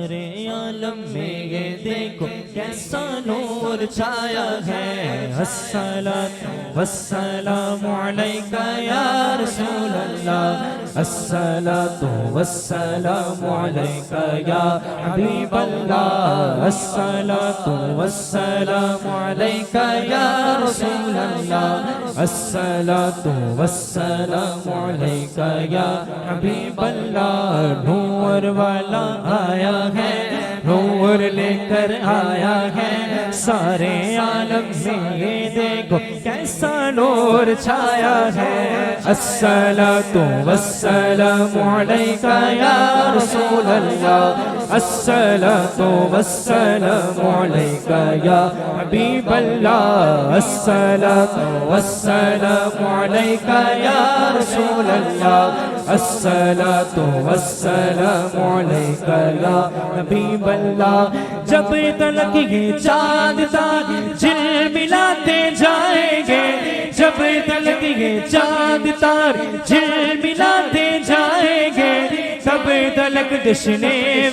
سارے عالم میں یہ دیکھو کیسا نور چھایا ہے۔ الصلاۃ والسلام علیک یا رسول اللہ، الصلاۃ والسلام علیک یا حبیب اللہ، الصلاۃ والسلام علیک یا رسول اللہ، الصلاۃ والسلام علیک یا حبیب اللہ۔ نور والا آیا ہے، نور لے کر آیا ہے، سارے عالم میں یہ دیکھو کیسا نور چھایا ہے۔ الصلاۃ والسلام علیک یا رسول اللہ، الصلاۃ والسلام علیک یا حبیب اللہ، الصلاۃ والسلام علیک یا رسول اللہ، الصلاۃ والسلام علیک یا حبیب اللہ۔ جب تلک یہ چاند تارے جھلملاتے جائیں گے، جب تلک یہ چاند تارے جھلملاتے جائیں گے، تب تلک جشن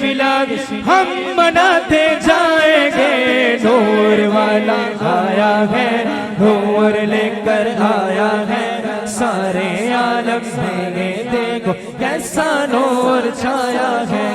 ولاد ہم مناتے جائیں گے۔ نور والا آیا ہے، نور لے کر آیا ہے، سارے عالم میں دیکھو کیسا نور چھایا ہے۔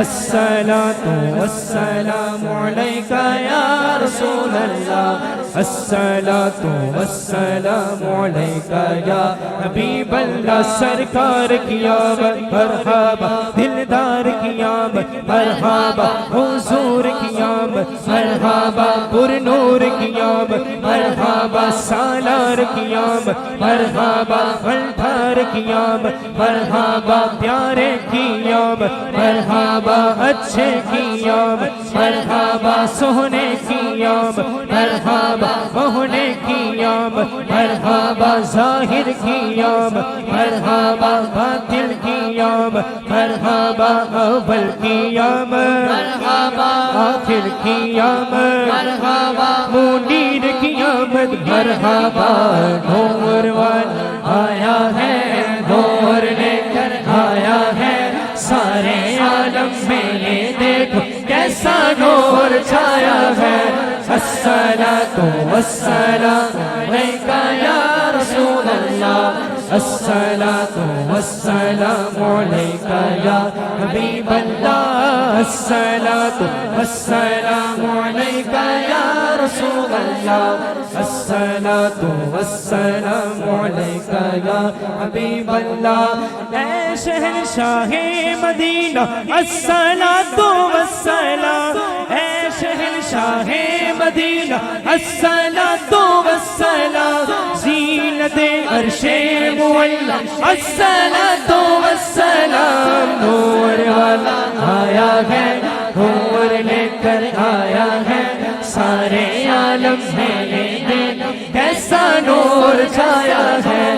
الصلاۃ والسلام علیک یا رسول اللہ، الصلاۃ والسلام علیک یا حبیب اللہ۔ سرکار کی آمد مرحبا، دلدار کی آمد مرحبا، حضور کی آمد مرحبا، پر نور کی آمد مرحبا، سالار کی آمد مرحبا، پلٹھار کی آمد مرحبا، پیارے کی آمد مرحبا، اچھے کی آمد مرحبا، سونے کی آمد مرحبا، بہنے کی آمد مرحبا، ظاہر کی آمد مرحبا، باطن کی آمد مرحبا، اول کی آمد مرحبا، آخر کی آمد مرحبا، منیر کی آمد مرحبا۔ نور والا آیا ہے، نور لے کر آیا ہے، سارے عالم میں یہ دیکھو کیسا نور چھایا ہے۔ الصلاۃ والسلام علیک یا رسول اللہ، الصلاۃ والسلام علیک یا حبیب اللہ، الصلاۃ والسلام علیک یا رسول اللہ، الصلاۃ والسلام علیک یا حبیب اللہ۔ اے شہنشاہ مدینہ الصلاۃ والسلام، اے شہنشاہ مدینہ الصلاۃ والسلام، زینت عرش معلی الصلاۃ والسلام۔ نور والا آیا ہے، نور لے کر آیا ہے، سارے عالم میں دیکھو کیسا نور چھایا ہے۔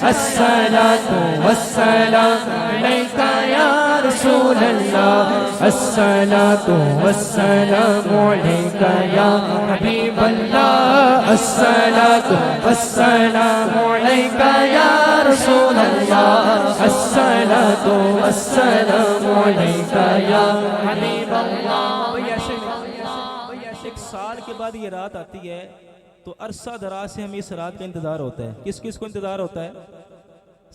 الصلاۃ والسلام علیک یا رسول اللہ، الصلاۃ والسلام علیک یا حبیب اللہ، الصلاۃ والسلام علیک یا رسول اللہ، الصلاۃ والسلام علیک یا حبیب اللہ۔ ایک سال کے بعد یہ رات آتی ہے تو عرصہ دراز سے ہمیں اس رات کا انتظار ہوتا ہے۔ کس کس کو انتظار ہوتا ہے؟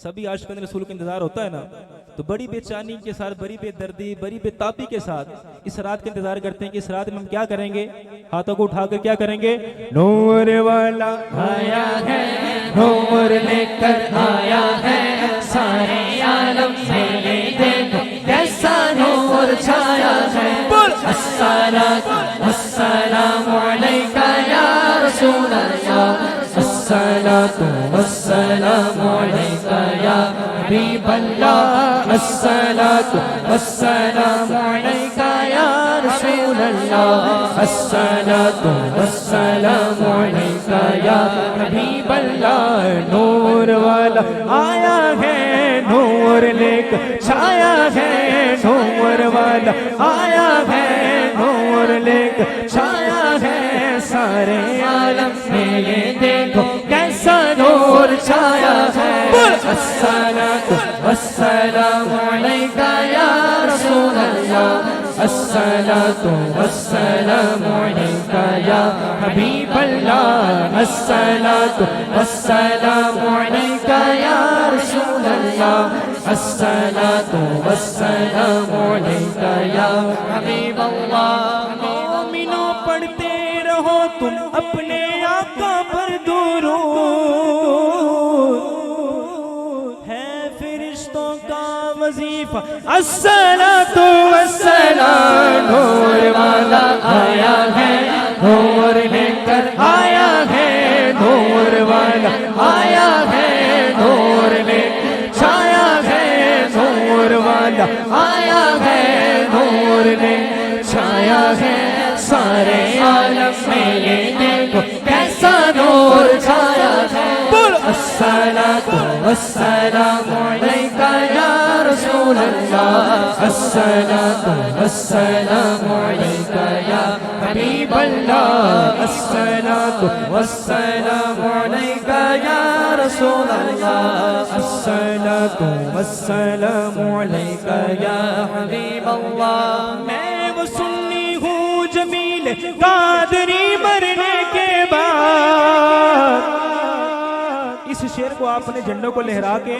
سبھی عاشقان رسول کا انتظار ہوتا ہے نا، تو بڑی بے چینی کے ساتھ، بڑی بے دردی، بڑی بے تابی کے ساتھ اس رات کا انتظار کرتے ہیں کہ اس رات میں ہم کیا کریں گے۔ ہاتھوں کو اٹھا کر کیا کریں گے؟ نور والا آیا ہے، نور لے کر آیا ہے، سارے عالم میں دیکھو کیسا نور چھایا ہے۔ الصلاۃ والسلام علیک یا رسول اللہ، الصلاۃ والسلام علیک یا حبیب اللہ، الصلاۃ والسلام علیک یا رسول اللہ، الصلاۃ والسلام علیک یا حبیب اللہ۔ نور والا آیا ہے، نور لے کر چھایا ہے، نور والا آیا ہے، نور لے کر چھایا ہے، سارے عالم میں یہ دیکھو کیسا نور چھایا ہے۔ الصلاۃ والسلام علیک یا رسول اللہ، الصلاۃ الصلاة والسلام عليك يا حبيب الله الصلاة والسلام عليك يا رسول الله الصلاة والسلام عليك يا حبيب الله مومنوں پڑھتے رہو تم اپنے آقا پر درود ہے فرشتوں کا وظیفہ الصلاة والسلام نور والا آیا ہے نور لے کر آیا ہے نور والا آیا ہے نور لے چھایا ہے نور والا آیا ہے نور لے چھایا ہے سارے عالم میں یہ دیکھو کیسا نور چھایا ہے بول الصلاة والسلام علیک یا رسول اللہ الصلاة والسلام علیک یا حبیب اللہ الصلاة والسلام علیک یا رسول اللہ الصلاة والسلام علیک یا حبیب اللہ میں وہ سنی ہوں جمیل قادری مرنے کے بعد اس شعر کو آپ نے جھنڈوں کو لہرا کے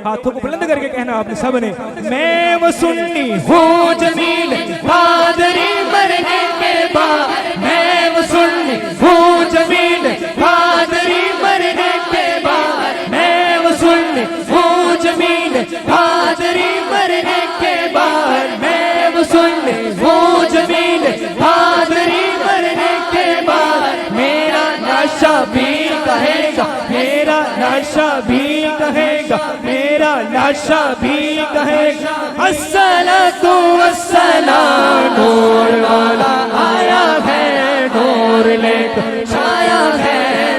ہاتھوں کو بلند کر کے کہنا آپ نے سب نے میں وہ سنی ہوں جمیل قادری مرنے کے بعد میں وہ سنی ہوں جمیل قادری مرنے کے بعد میں وہ سنی ہوں جمیل قادری مرنے کے بعد میں وہ سنی ہوں جمیل قادری مرنے کے بعد میرا نشہ بھی کہے گا میرا لاشا بھی کہے گا میرا لاشا بھی کہے گا الصلاة والسلام نور والا آیا ہے نور لے کر چھایا ہے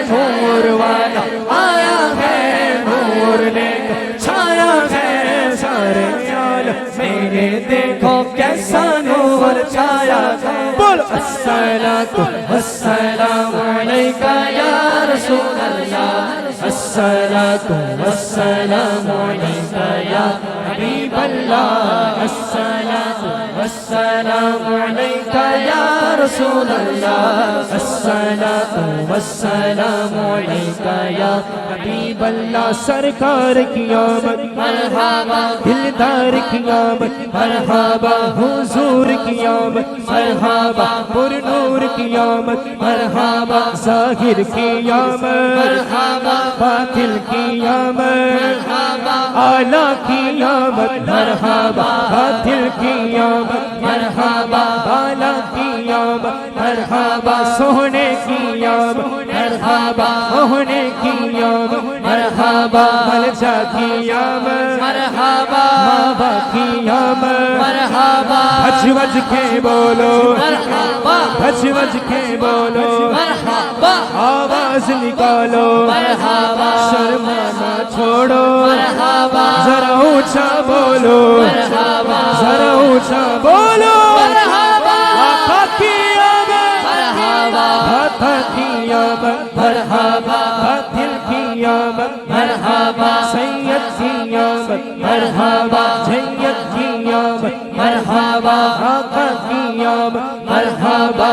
نور والا آیا ہے نور لے کر چھایا ہے سارے عالم میرے دیکھو کیسا نور چھایا ہے بول الصلاة والسلام علیک یا رسول اللہ الصلاة والسلام علیک یا حبیب اللہ الصلاة والسلام علیک یا رسول اللہ الصلاة والسلام علیک یا حبیب اللہ سرکار کی آمد مرحبا دلدار کی آمد مرحبا حضور کی آمد مرحبا پر نور کی آمد مرحبا ظاہر کی آمد مرحبا باطل کی آمد مرحبا اعلیٰ کی آمد مرحبا باطل کی آمد مرحبا بالا کی آمد مرحبا سونے کی آمد مرحبا ہونے کی آمد مرحبا ملجا کی آمد مرحبا بابا کی آمد مرحبا بھج بھج کے بولو مرحبا بھج بھج کے بولو مرحبا آواز نکالو مرحبا شرمانا چھوڑو مرحبا ذرا اونچا بولو مرحبا ذرا اونچا بولو مرحبا آقا کی آمد مرحبا آقا کی آمد مرحبا باطل کی آمد مرحبا سید کی آمد مرحبا جید کی آمد مرحبا آقا کی آمد مرحبا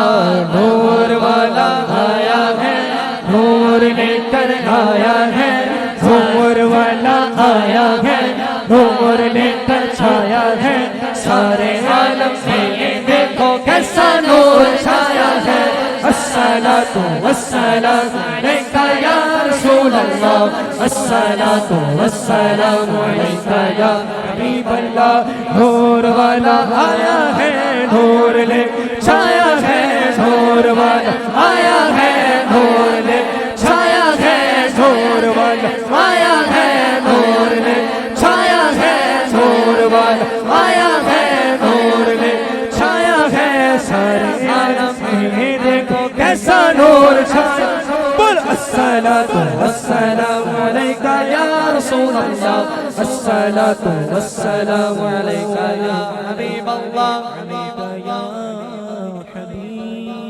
نور والا آیا ہے نور لے کر آیا ہے نور والا آیا ہے نور لے کر چھایا ہے سارے عالم میں یہ دیکھو کیسا نور چھایا ہے الصلاة والسلام علیک یا رسول اللہ الصلاة والسلام علیک یا حبیب اللہ نور والا آیا ہے نور لے چھایا ہے نور والا آیا ہے نور لے چھایا ہے نور والا آیا ہے نور لے چھایا ہے نور والا آیا ہے نور لے چھایا ہے سارے عالم میں دیکھو کیسا نور چھایا بول الصلاة والسلام علیک یا رسول اللہ الصلاة والسلام علیک یا حبیب اللہ